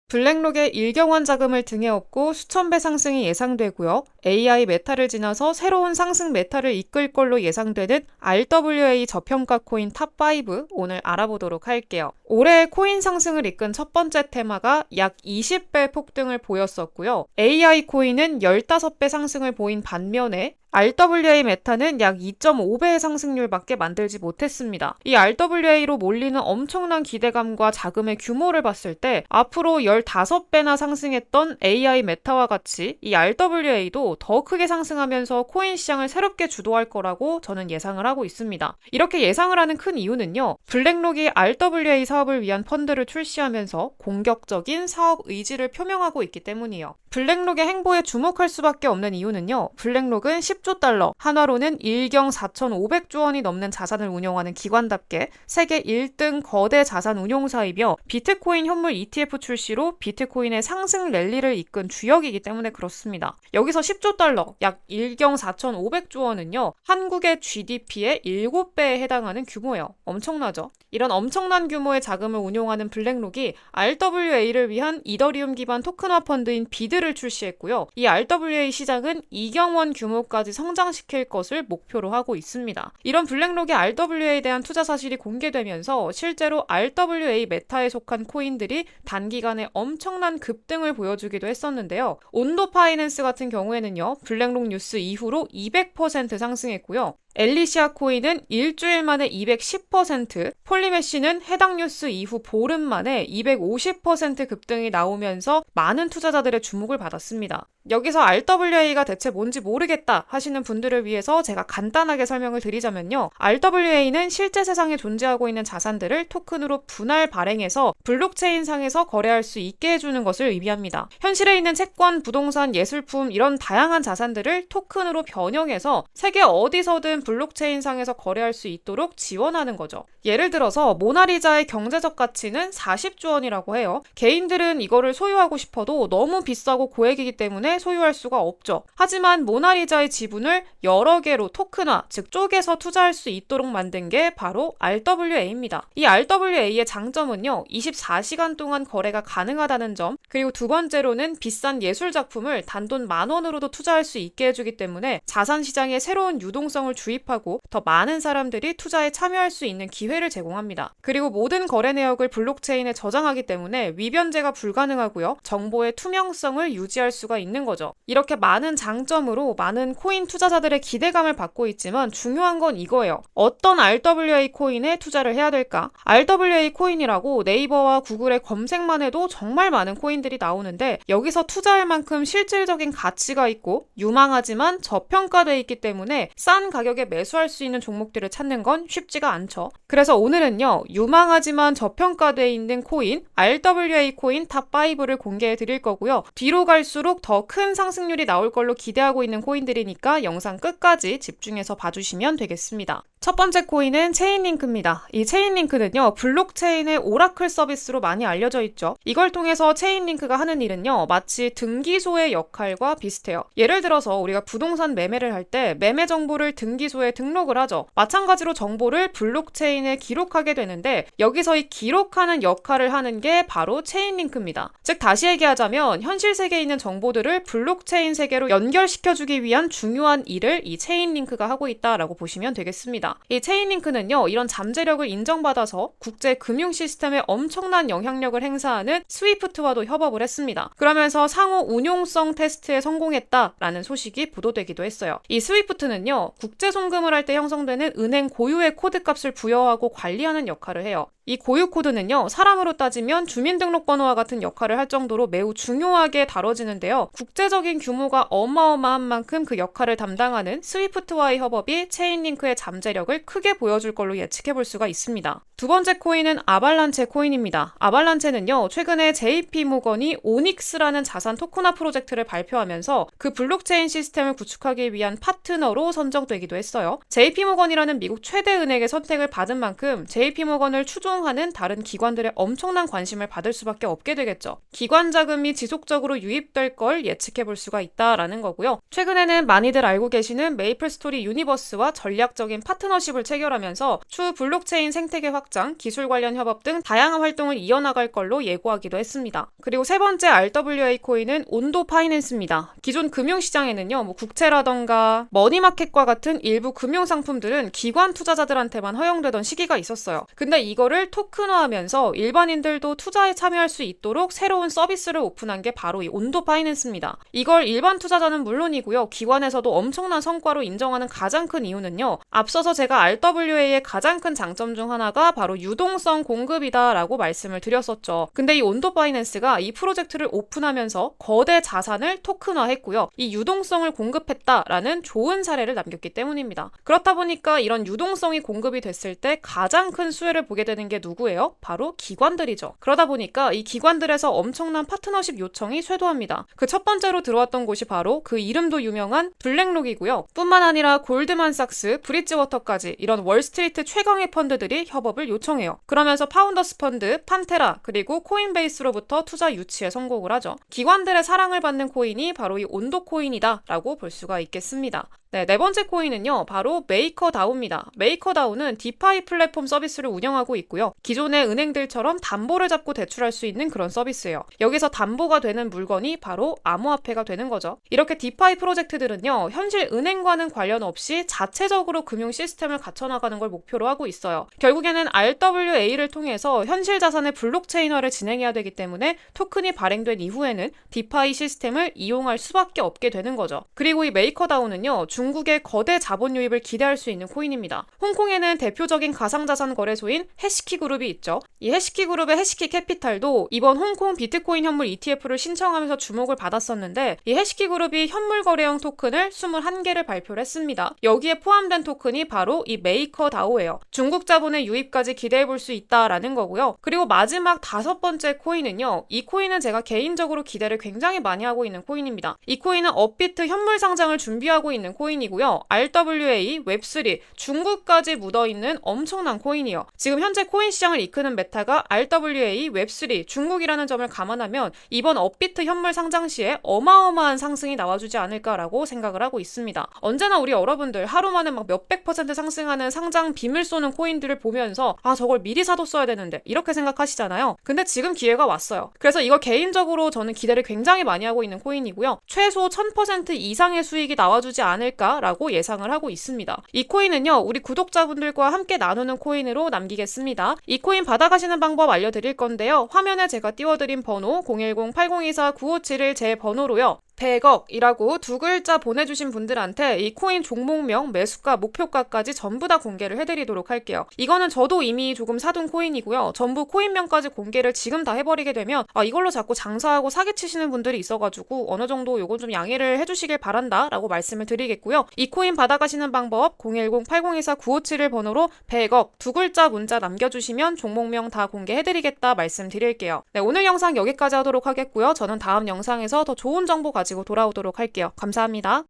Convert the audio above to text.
블랙록의 일경원 자금을 등에 업고 수천 배 상승이 예상되고요. AI 메타를 지나서 새로운 상승 메타를 이끌 걸로 예상되는 RWA 저평가 코인 탑5 오늘 알아보도록 할게요. 올해의 코인 상승을 이끈 첫 번째 테마가 약 20배 폭등을 보였었고요. AI 코인은 15배 상승을 보인 반면에 RWA 메타는 약 2.5배의 상승률밖에 만들지 못했습니다. 이 RWA로 몰리는 엄청난 기대감과 자금의 규모를 봤을 때 앞으로 15배나 상승했던 AI 메타와 같이 이 RWA도 더 크게 상승하면서 코인 시장을 새롭게 주도할 거라고 저는 예상을 하고 있습니다. 이렇게 예상을 하는 큰 이유는요. 블랙록이 RWA 사업을 위한 펀드를 출시하면서 공격적인 사업 의지를 표명하고 있기 때문이에요. 블랙록의 행보에 주목할 수밖에 없는 이유는요. 블랙록은 10조 달러, 한화로는 일경 4,500조 원이 넘는 자산을 운용하는 기관답게 세계 1등 거대 자산 운용사이며 비트코인 현물 ETF 출시로 비트코인의 상승 랠리를 이끈 주역이기 때문에 그렇습니다. 여기서 10조 달러, 약 일경 4,500조 원은요. 한국의 GDP의 7배에 해당하는 규모예요. 엄청나죠? 이런 엄청난 규모의 자금을 운용하는 블랙록이 RWA를 위한 이더리움 기반 토큰화 펀드인 비드를 출시했고요. 이 RWA 시장은 이경원 규모까지 성장시킬 것을 목표로 하고 있습니다. 이런 블랙록의 RWA에 대한 투자 사실이 공개되면서 실제로 RWA 메타에 속한 코인들이 단기간에 엄청난 급등을 보여주기도 했었는데요. 온도 파이낸스 같은 경우에는요. 블랙록 뉴스 이후로 200% 상승했고요. 엘리시아 코인은 일주일 만에 210%, 폴리메시는 해당 뉴스 이후 보름 만에 250% 급등이 나오면서 많은 투자자들의 주목을 받았습니다. 여기서 RWA가 대체 뭔지 모르겠다 하시는 분들을 위해서 제가 간단하게 설명을 드리자면요. RWA는 실제 세상에 존재하고 있는 자산들을 토큰으로 분할 발행해서 블록체인상에서 거래할 수 있게 해주는 것을 의미합니다. 현실에 있는 채권, 부동산, 예술품 이런 다양한 자산들을 토큰으로 변형해서 세계 어디서든 블록체인상에서 거래할 수 있도록 지원하는 거죠. 예를 들어서 모나리자의 경제적 가치는 40조 원이라고 해요. 개인들은 이거를 소유하고 싶어도 너무 비싸고 고액이기 때문에 소유할 수가 없죠. 하지만 모나리자의 지분을 여러 개로 토큰화, 즉 쪼개서 투자할 수 있도록 만든 게 바로 RWA입니다. 이 RWA의 장점은요. 24시간 동안 거래가 가능하다는 점, 그리고 두 번째로는 비싼 예술 작품을 단돈 10,000원으로도 투자할 수 있게 해주기 때문에 자산 시장에 새로운 유동성을 주입하고 더 많은 사람들이 투자에 참여할 수 있는 기회를 제공합니다. 그리고 모든 거래 내역을 블록체인에 저장하기 때문에 위변제가 불가능하고요. 정보의 투명성을 유지할 수가 있는 거죠. 이렇게 많은 장점으로 많은 코인 투자자들의 기대감을 받고 있지만 중요한 건 이거예요. 어떤 RWA 코인에 투자를 해야 될까? RWA 코인이라고 네이버와 구글에 검색만 해도 정말 많은 코인들이 나오는데 여기서 투자할 만큼 실질적인 가치가 있고 유망하지만 저평가되어 있기 때문에 싼 가격에 매수할 수 있는 종목들을 찾는 건 쉽지가 않죠. 그래서 오늘은요. 유망하지만 저평가되어 있는 코인 RWA 코인 탑5를 공개해 드릴 거고요. 뒤로 갈수록 더 큰 상승률이 나올 걸로 기대하고 있는 코인들이니까 영상 끝까지 집중해서 봐주시면 되겠습니다. 첫 번째 코인은 체인링크입니다. 이 체인링크는요. 블록체인의 오라클 서비스로 많이 알려져 있죠. 이걸 통해서 체인링크가 하는 일은요. 마치 등기소의 역할과 비슷해요. 예를 들어서 우리가 부동산 매매를 할 때 매매 정보를 등기소에 등록을 하죠. 마찬가지로 정보를 블록체인에 기록하게 되는데 여기서 이 기록하는 역할을 하는 게 바로 체인링크입니다. 즉 다시 얘기하자면 현실 세계에 있는 정보들을 블록체인 세계로 연결시켜주기 위한 중요한 일을 이 체인링크가 하고 있다라고 보시면 되겠습니다. 이 체인링크는요. 이런 잠재력을 인정받아서 국제 금융 시스템에 엄청난 영향력을 행사하는 스위프트와도 협업을 했습니다. 그러면서 상호 운용성 테스트에 성공했다라는 소식이 보도되기도 했어요. 이 스위프트는요. 국제 송금을 할 때 형성되는 은행 고유의 코드값을 부여하고 관리하는 역할을 해요. 이 고유 코드는요. 사람으로 따지면 주민등록번호와 같은 역할을 할 정도로 매우 중요하게 다뤄지는데요. 국제적인 규모가 어마어마한 만큼 그 역할을 담당하는 스위프트와의 협업이 체인링크의 잠재력을 크게 보여줄 걸로 예측해 볼 수가 있습니다. 두 번째 코인은 아발란체 코인입니다. 아발란체는요. 최근에 JP모건이 오닉스라는 자산 토큰화 프로젝트를 발표하면서 그 블록체인 시스템을 구축하기 위한 파트너로 선정되기도 했어요. JP모건이라는 미국 최대 은행의 선택을 받은 만큼 JP모건을 추종하는 다른 기관들의 엄청난 관심을 받을 수밖에 없게 되겠죠. 기관 자금이 지속적으로 유입될 걸 예측해 볼 수가 있다라는 거고요. 최근에는 많이들 알고 계시는 메이플스토리 유니버스와 전략적인 파트너 파트너십을 체결하면서 추후 블록체인 생태계 확장, 기술 관련 협업 등 다양한 활동을 이어나갈 걸로 예고하기도 했습니다. 그리고 세 번째 RWA 코인은 온도 파이낸스입니다. 기존 금융시장에는요, 국채라던가 머니마켓과 같은 일부 금융상품들은 기관 투자자들한테만 허용되던 시기가 있었어요. 근데 이거를 토큰화하면서 일반인들도 투자에 참여할 수 있도록 새로운 서비스를 오픈한 게 바로 이 온도 파이낸스입니다. 이걸 일반 투자자는 물론이고요, 기관에서도 엄청난 성과로 인정하는 가장 큰 이유는요, 앞서서 제가 RWA의 가장 큰 장점 중 하나가 바로 유동성 공급이다라고 말씀을 드렸었죠. 근데 이 온도 파이낸스가 이 프로젝트를 오픈하면서 거대 자산을 토큰화했고요. 이 유동성을 공급했다라는 좋은 사례를 남겼기 때문입니다. 그렇다 보니까 이런 유동성이 공급이 됐을 때 가장 큰 수혜를 보게 되는 게 누구예요? 바로 기관들이죠. 그러다 보니까 이 기관들에서 엄청난 파트너십 요청이 쇄도합니다. 그 첫 번째로 들어왔던 곳이 바로 그 이름도 유명한 블랙록이고요. 뿐만 아니라 골드만삭스, 브릿지워터까지 이런 월스트리트 최강의 펀드들이 협업을 요청해요. 그러면서 파운더스 펀드, 판테라, 그리고 코인베이스로부터 투자 유치에 성공을 하죠. 기관들의 사랑을 받는 코인이 바로 이 온도 코인이다 라고 볼 수가 있겠습니다. 네 번째 코인은요, 바로 메이커다오입니다. 메이커다오는 디파이 플랫폼 서비스를 운영하고 있고요. 기존의 은행들처럼 담보를 잡고 대출할 수 있는 그런 서비스예요. 여기서 담보가 되는 물건이 바로 암호화폐가 되는 거죠. 이렇게 디파이 프로젝트들은요, 현실 은행과는 관련 없이 자체적으로 금융 시스템을 갖춰나가는 걸 목표로 하고 있어요. 결국에는 RWA를 통해서 현실 자산의 블록체인화를 진행해야 되기 때문에 토큰이 발행된 이후에는 디파이 시스템을 이용할 수밖에 없게 되는 거죠. 그리고 이 메이커다오는요, 중국의 거대 자본 유입을 기대할 수 있는 코인입니다. 홍콩에는 대표적인 가상자산 거래소인 해시키 그룹이 있죠. 이 해시키 그룹의 해시키 캐피탈도 이번 홍콩 비트코인 현물 ETF를 신청하면서 주목을 받았었는데, 이 해시키 그룹이 현물 거래형 토큰을 21개를 발표를 했습니다. 여기에 포함된 토큰이 바로 이 메이커다오예요. 중국 자본의 유입까지 기대해 볼 수 있다라는 거고요. 그리고 마지막 5번째 코인은요, 이 코인은 제가 개인적으로 기대를 굉장히 많이 하고 있는 코인입니다. 이 코인은 업비트 현물 상장을 준비하고 있는 코인이고요. RWA, 웹3, 중국까지 묻어있는 엄청난 코인이에요. 지금 현재 코인 시장을 이끄는 메타가 RWA, 웹3, 중국이라는 점을 감안하면 이번 업비트 현물 상장 시에 어마어마한 상승이 나와주지 않을까라고 생각을 하고 있습니다. 언제나 우리 여러분들 하루 만에 막 몇백 % 상승하는 상장 빔을 쏘는 코인들을 보면서 저걸 미리 사뒀어야 되는데 이렇게 생각하시잖아요. 근데 지금 기회가 왔어요. 그래서 이거 개인적으로 저는 기대를 굉장히 많이 하고 있는 코인이고요. 최소 1000% 이상의 수익이 나와주지 않을까라고 예상을 하고 있습니다. 이 코인은요, 우리 구독자분들과 함께 나누는 코인으로 남기겠습니다. 이 코인 받아가시는 방법 알려드릴 건데요. 화면에 제가 띄워드린 번호 010-8024-9571 제 번호로요. 100억이라고 2글자 보내주신 분들한테 이 코인 종목명, 매수가, 목표가까지 전부 다 공개를 해드리도록 할게요. 이거는 저도 이미 조금 사둔 코인이고요. 전부 코인명까지 공개를 지금 다 해버리게 되면 이걸로 자꾸 장사하고 사기치시는 분들이 있어가지고 어느 정도 요건 좀 양해를 해주시길 바란다 라고 말씀을 드리겠고요. 이 코인 받아가시는 방법 010-8024-9571 번호로 100억 2글자 문자 남겨주시면 종목명 다 공개해드리겠다 말씀드릴게요. 네, 오늘 영상 여기까지 하도록 하겠고요. 저는 다음 영상에서 더 좋은 정보 가지고 돌아오도록 할게요. 감사합니다.